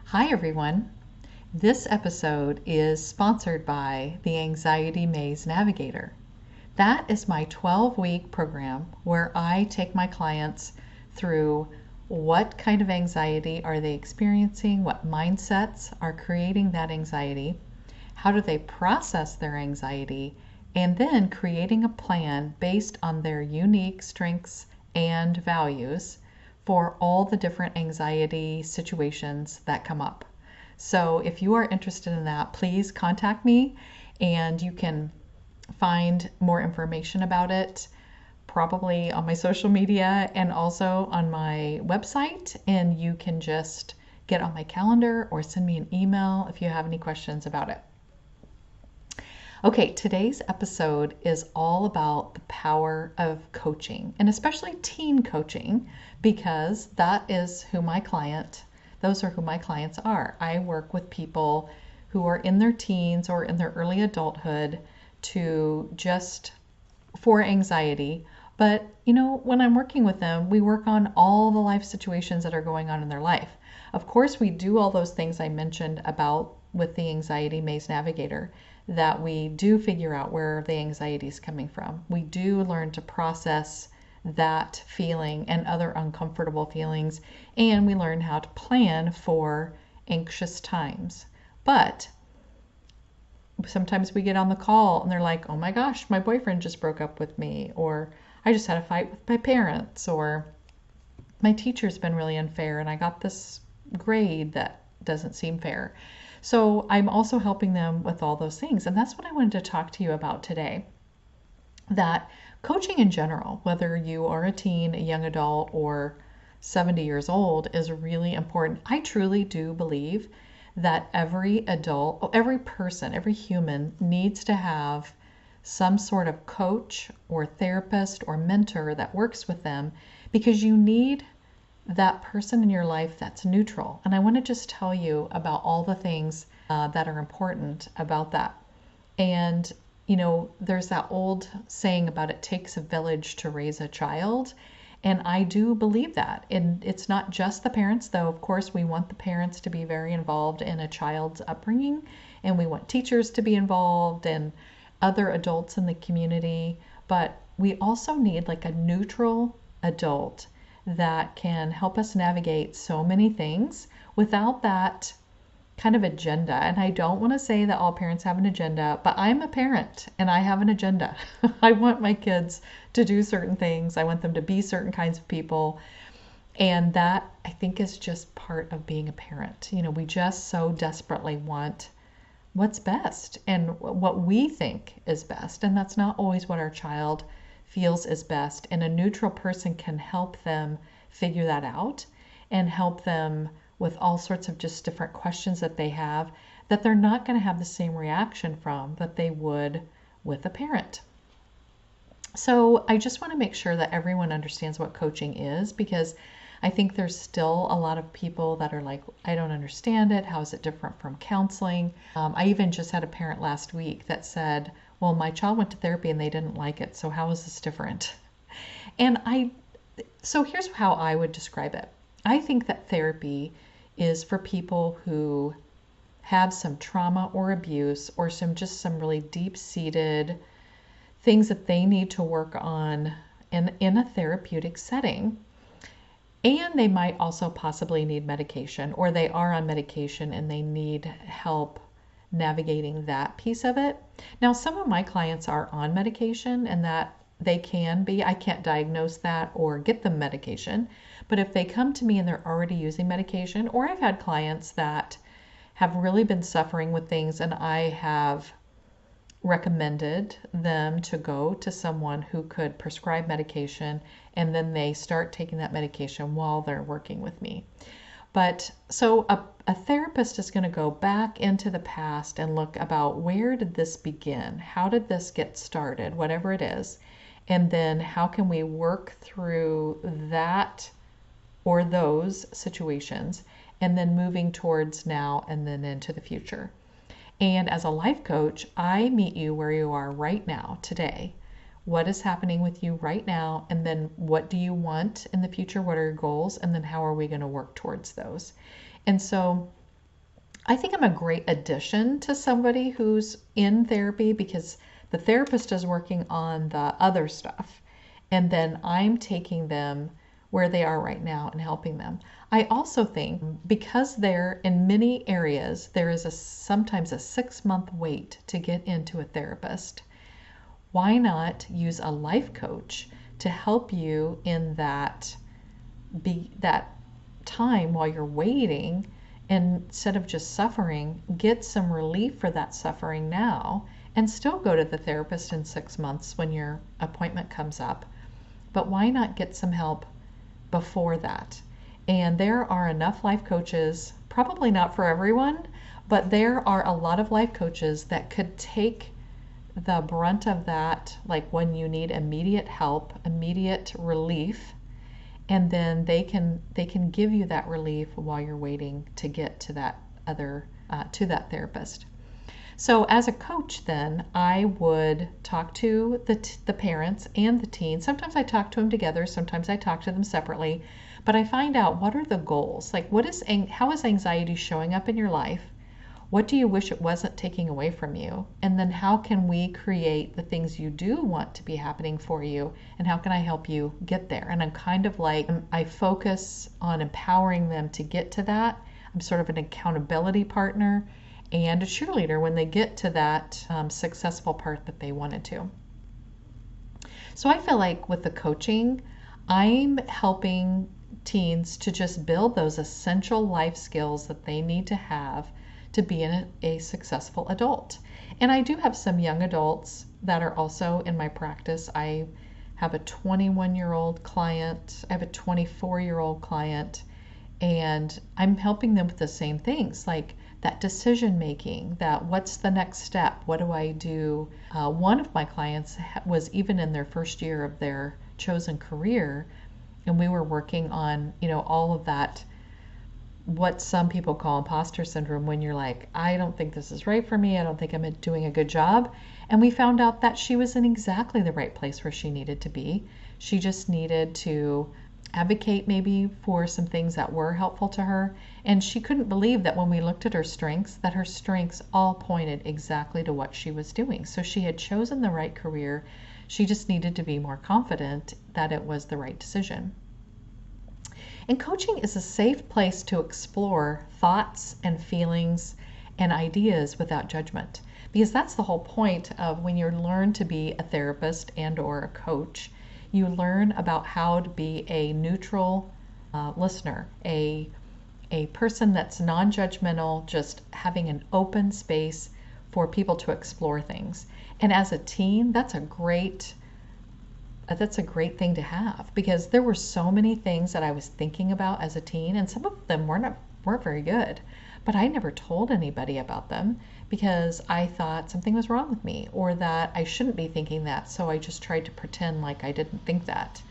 Hi, everyone. This episode is sponsored by the Anxiety Maze Navigator. That is my 12-week program where I take my clients through what kind of anxiety are they experiencing, what mindsets are creating that anxiety, how do they process their anxiety, and then creating a plan based on their unique strengths and values for all the different anxiety situations that come up. So if you are interested in that, please contact me and you can find more information about it probably on my social media and also on my website. And you can just get on my calendar or send me an email if you have any questions about it. Okay, today's episode is all about the power of coaching, and especially teen coaching, because those are who my clients are. I work with people who are in their teens or in their early adulthood for anxiety. But, when I'm working with them, we work on all the life situations that are going on in their life. Of course, we do all those things I mentioned about with the Anxiety Maze Navigator, that we do figure out where the anxiety is coming from. We do learn to process that feeling and other uncomfortable feelings, and we learn how to plan for anxious times. But sometimes we get on the call and they're like, oh my gosh, my boyfriend just broke up with me, or I just had a fight with my parents, or my teacher's been really unfair and I got this grade that doesn't seem fair. So I'm also helping them with all those things. And that's what I wanted to talk to you about today. That coaching in general, whether you are a teen, a young adult, or 70 years old, is really important. I truly do believe that every adult, every person, every human needs to have some sort of coach or therapist or mentor that works with them, because you need that person in your life that's neutral. And I want to just tell you about all the things that are important about that. And, there's that old saying about it takes a village to raise a child. And I do believe that. And it's not just the parents, though, of course, we want the parents to be very involved in a child's upbringing. And we want teachers to be involved and other adults in the community. But we also need like a neutral adult that can help us navigate so many things without that kind of agenda. And I don't want to say that all parents have an agenda, but I'm a parent and I have an agenda. I want my kids to do certain things. I want them to be certain kinds of people. And that, I think, is just part of being a parent. We just so desperately want what's best and what we think is best. And that's not always what our child feels is best. And a neutral person can help them figure that out and help them with all sorts of just different questions that they have that they're not going to have the same reaction from that they would with a parent. So I just want to make sure that everyone understands what coaching is, because I think there's still a lot of people that are like, I don't understand it. How is it different from counseling? I even just had a parent last week that said, well, my child went to therapy and they didn't like it. So how is this different? So here's how I would describe it. I think that therapy is for people who have some trauma or abuse or some really deep-seated things that they need to work on in a therapeutic setting. And they might also possibly need medication, or they are on medication and they need help navigating that piece of it. Now, some of my clients are on medication, and that they can be. I can't diagnose that or get them medication. But if they come to me and they're already using medication, or I've had clients that have really been suffering with things and I have recommended them to go to someone who could prescribe medication, and then they start taking that medication while they're working with me. But so a therapist is going to go back into the past and look about, where did this begin? How did this get started? Whatever it is. And then how can we work through that or those situations, and then moving towards now and then into the future. And as a life coach, I meet you where you are right now, today. What is happening with you right now? And then what do you want in the future? What are your goals? And then how are we going to work towards those? And so I think I'm a great addition to somebody who's in therapy because the therapist is working on the other stuff. And then I'm taking them where they are right now and helping them. I also think because there in many areas there is sometimes a 6-month wait to get into a therapist. Why not use a life coach to help you in that time while you're waiting, and instead of just suffering, get some relief for that suffering now and still go to the therapist in 6 months when your appointment comes up. But why not get some help before that? And there are enough life coaches, probably not for everyone, but there are a lot of life coaches that could take the brunt of that, like when you need immediate help, immediate relief, and then they can give you that relief while you're waiting to get to that therapist. So as a coach, then I would talk to the parents and the teens. Sometimes I talk to them together, sometimes I talk to them separately, but I find out what are the goals, like how is anxiety showing up in your life. What do you wish it wasn't taking away from you? And then how can we create the things you do want to be happening for you? And how can I help you get there? And I'm kind of like, I focus on empowering them to get to that. I'm sort of an accountability partner and a cheerleader when they get to that successful part that they wanted to. So I feel like with the coaching, I'm helping teens to just build those essential life skills that they need to have to be a successful adult. And I do have some young adults that are also in my practice. I have a 21-year-old client, I have a 24-year-old client, and I'm helping them with the same things, like that decision making, that what's the next step, what do I do? One of my clients was even in their first year of their chosen career, and we were working on, all of that, what some people call impostor syndrome, when you're like, I don't think this is right for me, I don't think I'm doing a good job. And we found out that she was in exactly the right place where she needed to be. She just needed to advocate maybe for some things that were helpful to her. And she couldn't believe that when we looked at her strengths, that her strengths all pointed exactly to what she was doing. So she had chosen the right career. She just needed to be more confident that it was the right decision. And coaching is a safe place to explore thoughts and feelings and ideas without judgment. Because that's the whole point of when you learn to be a therapist and or a coach. You learn about how to be a neutral listener, a person that's non-judgmental, just having an open space for people to explore things. And as a teen, that's a great thing to have, because there were so many things that I was thinking about as a teen, and some of them weren't very good, but I never told anybody about them because I thought something was wrong with me or that I shouldn't be thinking that, so I just tried to pretend like I didn't think that.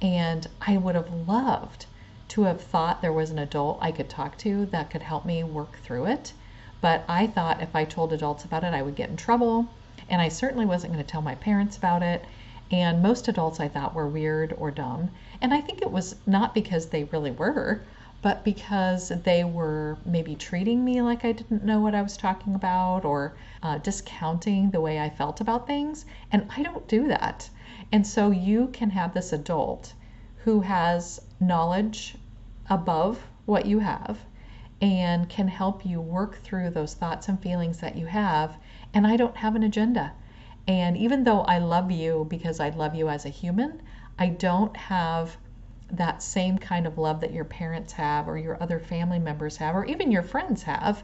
And I would have loved to have thought there was an adult I could talk to that could help me work through it, but I thought if I told adults about it I would get in trouble, and I certainly wasn't going to tell my parents about it. And most adults I thought were weird or dumb. And I think it was not because they really were, but because they were maybe treating me like I didn't know what I was talking about, or discounting the way I felt about things. And I don't do that. And so you can have this adult who has knowledge above what you have and can help you work through those thoughts and feelings that you have. And I don't have an agenda. And even though I love you because I love you as a human, I don't have that same kind of love that your parents have or your other family members have or even your friends have,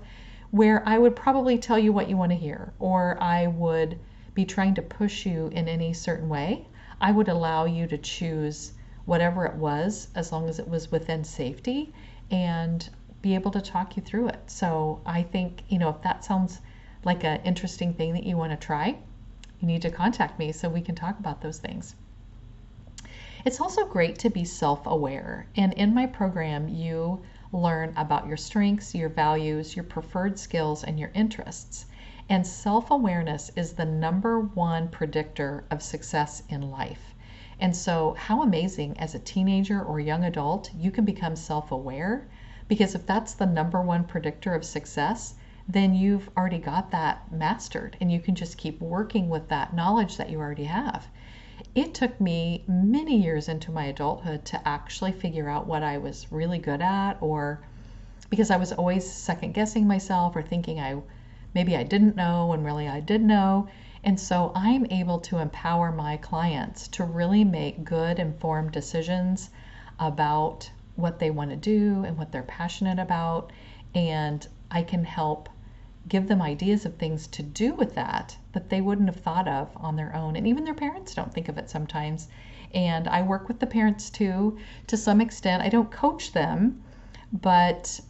where I would probably tell you what you want to hear, or I would be trying to push you in any certain way. I would allow you to choose whatever it was as long as it was within safety and be able to talk you through it. So I think, if that sounds like an interesting thing that you want to try, you need to contact me so we can talk about those things. It's also great to be self-aware. And in my program, you learn about your strengths, your values, your preferred skills, and your interests. And self-awareness is the #1 predictor of success in life. And so how amazing as a teenager or young adult, you can become self-aware, Because if that's the number one predictor of success, then you've already got that mastered and you can just keep working with that knowledge that you already have. It took me many years into my adulthood to actually figure out what I was really good at, or because I was always second guessing myself or thinking maybe I didn't know when really I did know. And so I'm able to empower my clients to really make good informed decisions about what they want to do and what they're passionate about. And I can help give them ideas of things to do with that they wouldn't have thought of on their own. And even their parents don't think of it sometimes. And I work with the parents too, to some extent. I don't coach them, but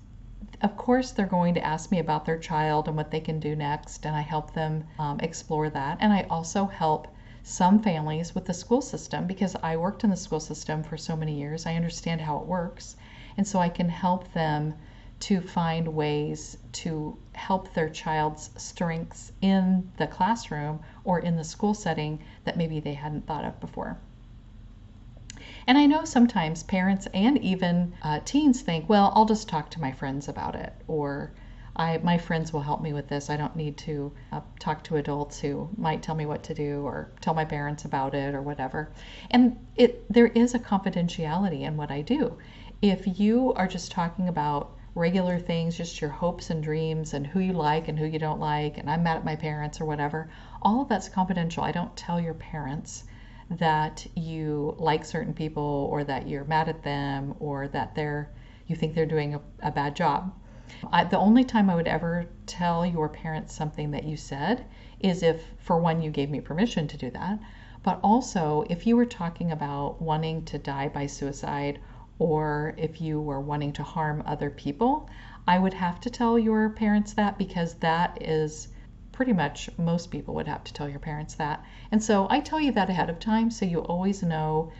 of course they're going to ask me about their child and what they can do next, and I help them explore that. And I also help some families with the school system, because I worked in the school system for so many years. I understand how it works, and so I can help them to find ways to help their child's strengths in the classroom or in the school setting that maybe they hadn't thought of before. And I know sometimes parents and even teens think, well, I'll just talk to my friends about it, or my friends will help me with this. I don't need to talk to adults who might tell me what to do or tell my parents about it or whatever. And there is a confidentiality in what I do. If you are just talking about regular things, just your hopes and dreams and who you like and who you don't like, and I'm mad at my parents or whatever, all of that's confidential. I don't tell your parents that you like certain people or that you're mad at them or that you think they're doing a bad job. The only time I would ever tell your parents something that you said is if, for one, you gave me permission to do that, but also if you were talking about wanting to die by suicide, or if you were wanting to harm other people, I would have to tell your parents that, because that is pretty much, most people would have to tell your parents that. And so I tell you that ahead of time so you always know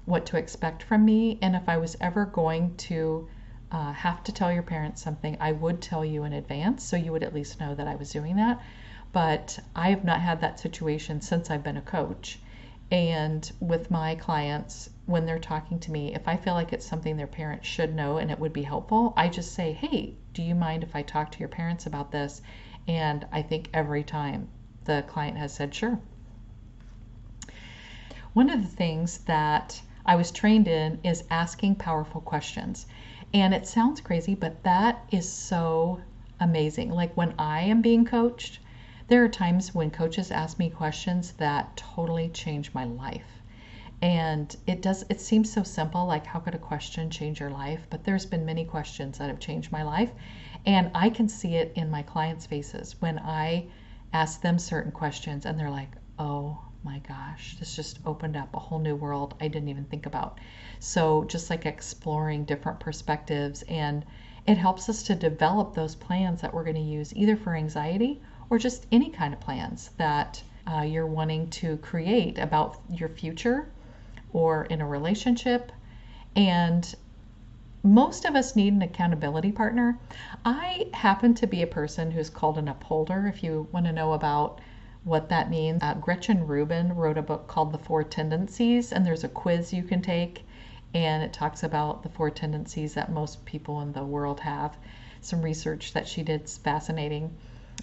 what to expect from me. And if I was ever going to have to tell your parents something, I would tell you in advance so you would at least know that I was doing that. But I have not had that situation since I've been a coach. And with my clients, when they're talking to me, if I feel like it's something their parents should know and it would be helpful, I just say, hey, do you mind if I talk to your parents about this? And I think every time the client has said, sure. One of the things that I was trained in is asking powerful questions. And it sounds crazy, but that is so amazing. Like when I am being coached, there are times when coaches ask me questions that totally change my life. And it seems so simple, like how could a question change your life? But there's been many questions that have changed my life. And I can see it in my clients' faces when I ask them certain questions and they're like, oh my gosh, this just opened up a whole new world I didn't even think about. So just like exploring different perspectives, and it helps us to develop those plans that we're going to use either for anxiety or just any kind of plans that you're wanting to create about your future or in a relationship. And most of us need an accountability partner. I happen to be a person who's called an upholder, if you want to know about what that means. Gretchen Rubin wrote a book called The Four Tendencies, and there's a quiz you can take, and it talks about the four tendencies that most people in the world have. Some research that she did is fascinating.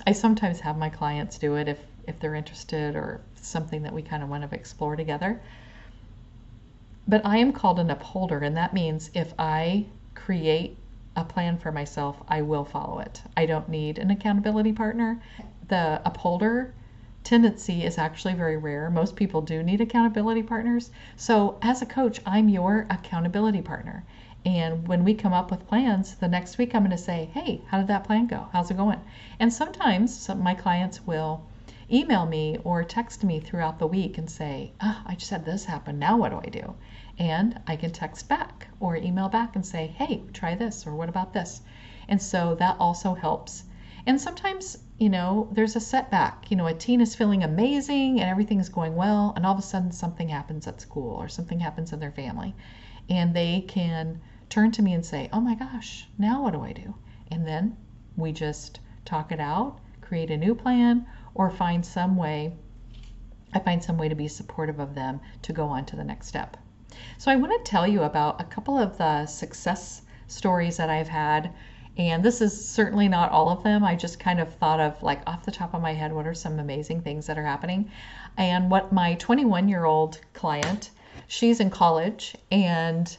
I sometimes have my clients do it if they're interested or something that we kind of want to explore together. But I am called an upholder, and that means if I create a plan for myself, I will follow it. I don't need an accountability partner. The upholder tendency is actually very rare. Most people do need accountability partners. So as a coach, I'm your accountability partner. And when we come up with plans, the next week I'm going to say, hey, how did that plan go? How's it going? And sometimes some of my clients will email me or text me throughout the week and say, I just had this happen. Now what do I do? And I can text back or email back and say, hey, try this, or what about this? And so that also helps. And sometimes, there's a setback. A teen is feeling amazing and everything's going well, and all of a sudden something happens at school or something happens in their family. And they can turn to me and say, oh my gosh, now what do I do? And then we just talk it out, create a new plan, or find some way to be supportive of them to go on to the next step. So I want to tell you about a couple of the success stories that I've had. And this is certainly not all of them. I just kind of thought of, like, off the top of my head, what are some amazing things that are happening. And what my 21-year-old client, she's in college, and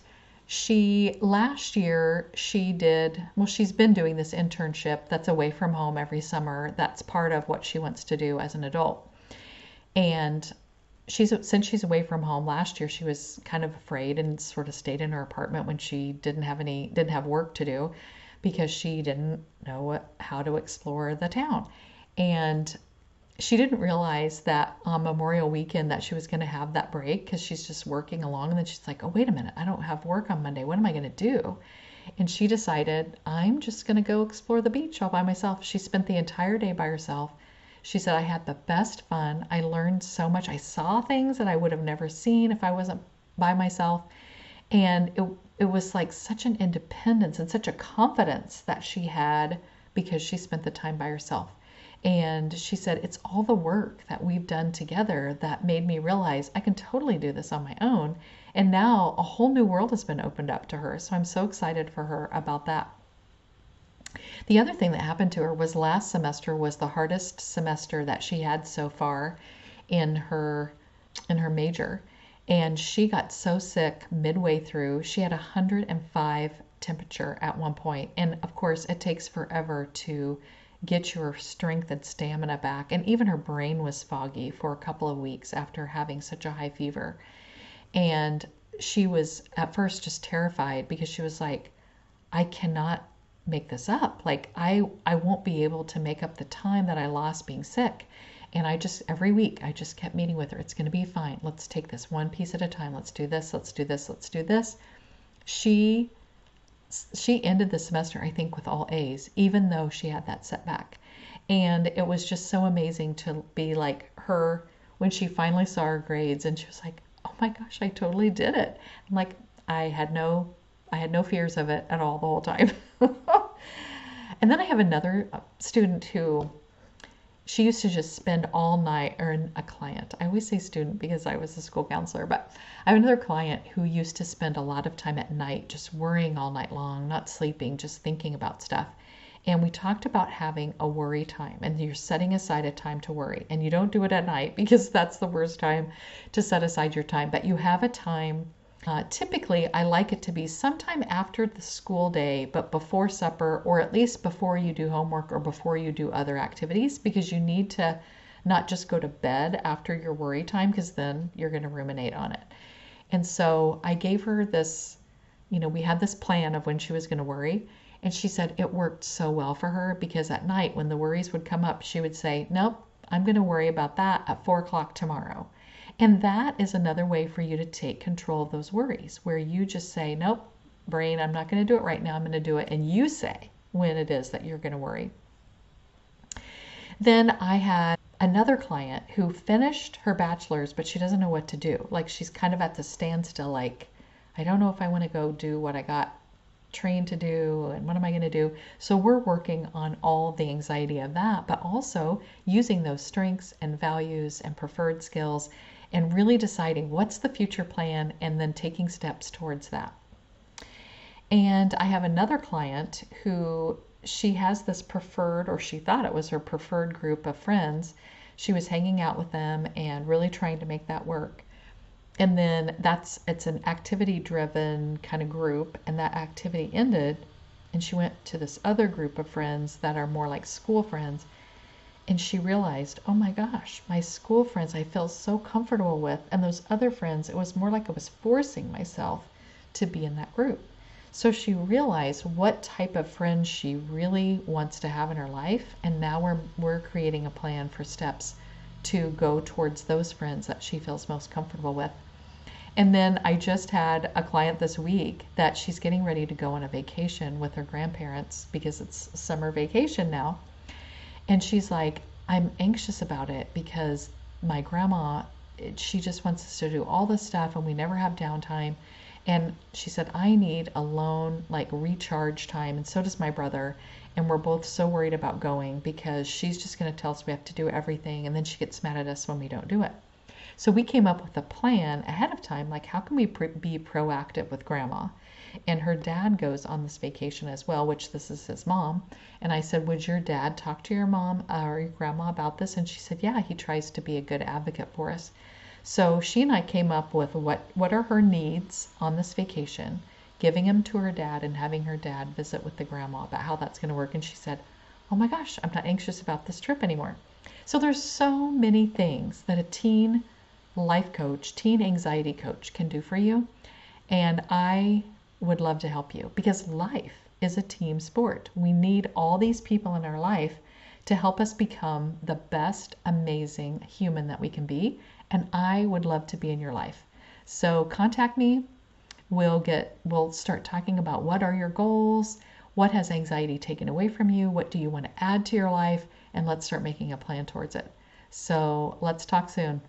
last year she did, well, she's been doing this internship that's away from home every summer. That's part of what she wants to do as an adult. And since she's away from home, last year she was kind of afraid and sort of stayed in her apartment when she didn't have work to do, because she didn't know how to explore the town. And she didn't realize that on Memorial Weekend that she was going to have that break, because she's just working along, and then she's like, oh, wait a minute, I don't have work on Monday. What am I going to do? And she decided, I'm just going to go explore the beach all by myself. She spent the entire day by herself. She said, I had the best fun. I learned so much. I saw things that I would have never seen if I wasn't by myself. And it was like such an independence and such a confidence that she had because she spent the time by herself. And she said, it's all the work that we've done together that made me realize I can totally do this on my own. And now a whole new world has been opened up to her. So I'm so excited for her about that. The other thing that happened to her was last semester was the hardest semester that she had so far in her major. And she got so sick midway through. She had 105 temperature at one point. And of course, it takes forever to get your strength and stamina back. And even her brain was foggy for a couple of weeks after having such a high fever. And she was at first just terrified, because she was like, I cannot make this up. Like, I won't be able to make up the time that I lost being sick. And every week, I just kept meeting with her. It's going to be fine. Let's take this one piece at a time. Let's do this. Let's do this. Let's do this. She ended the semester, I think, with all A's, even though she had that setback. And it was just so amazing to be like her when she finally saw her grades, and she was like, oh my gosh, I totally did it. I'm like, I had no fears of it at all the whole time. And then I have another student who, she used to just spend all night, or a client. I always say student because I was a school counselor, but I have another client who used to spend a lot of time at night just worrying all night long, not sleeping, just thinking about stuff. And we talked about having a worry time, and you're setting aside a time to worry. And you don't do it at night, because that's the worst time to set aside your time. But you have a time. Typically, I like it to be sometime after the school day, but before supper, or at least before you do homework or before you do other activities, because you need to not just go to bed after your worry time, because then you're going to ruminate on it. And so I gave her this, we had this plan of when she was going to worry. And she said it worked so well for her, because at night when the worries would come up, she would say, nope, I'm going to worry about that at 4 o'clock tomorrow. And that is another way for you to take control of those worries, where you just say, nope, brain, I'm not going to do it right now. I'm going to do it. And you say when it is that you're going to worry. Then I had another client who finished her bachelor's, but she doesn't know what to do. Like, she's kind of at the standstill, like, I don't know if I want to go do what I got trained to do, and what am I going to do? So we're working on all the anxiety of that, but also using those strengths and values and preferred skills, and really deciding what's the future plan, and then taking steps towards that. And I have another client who, she has this preferred, or she thought it was her preferred group of friends. She was hanging out with them and really trying to make that work. And then it's an activity driven kind of group, and that activity ended, and she went to this other group of friends that are more like school friends. And she realized, oh my gosh, my school friends I feel so comfortable with, and those other friends, it was more like I was forcing myself to be in that group. So she realized what type of friends she really wants to have in her life, and now we're creating a plan for steps to go towards those friends that she feels most comfortable with. And then I just had a client this week that she's getting ready to go on a vacation with her grandparents, because it's summer vacation now. And she's like, I'm anxious about it, because my grandma, she just wants us to do all this stuff, and we never have downtime. And she said, I need alone, like, recharge time, and so does my brother. And we're both so worried about going, because she's just going to tell us we have to do everything, and then she gets mad at us when we don't do it. So we came up with a plan ahead of time, like how can we be proactive with grandma? And her dad goes on this vacation as well, which this is his mom. And I said, would your dad talk to your mom or your grandma about this? And she said, yeah, he tries to be a good advocate for us. So she and I came up with what are her needs on this vacation, giving them to her dad and having her dad visit with the grandma about how that's going to work. And she said, oh my gosh, I'm not anxious about this trip anymore. So there's so many things that a teen life coach, teen anxiety coach can do for you. And I would love to help you because life is a team sport. We need all these people in our life to help us become the best, amazing human that we can be. And I would love to be in your life. So contact me. We'll start talking about what are your goals, what has anxiety taken away from you, what do you want to add to your life, and let's start making a plan towards it. So let's talk soon.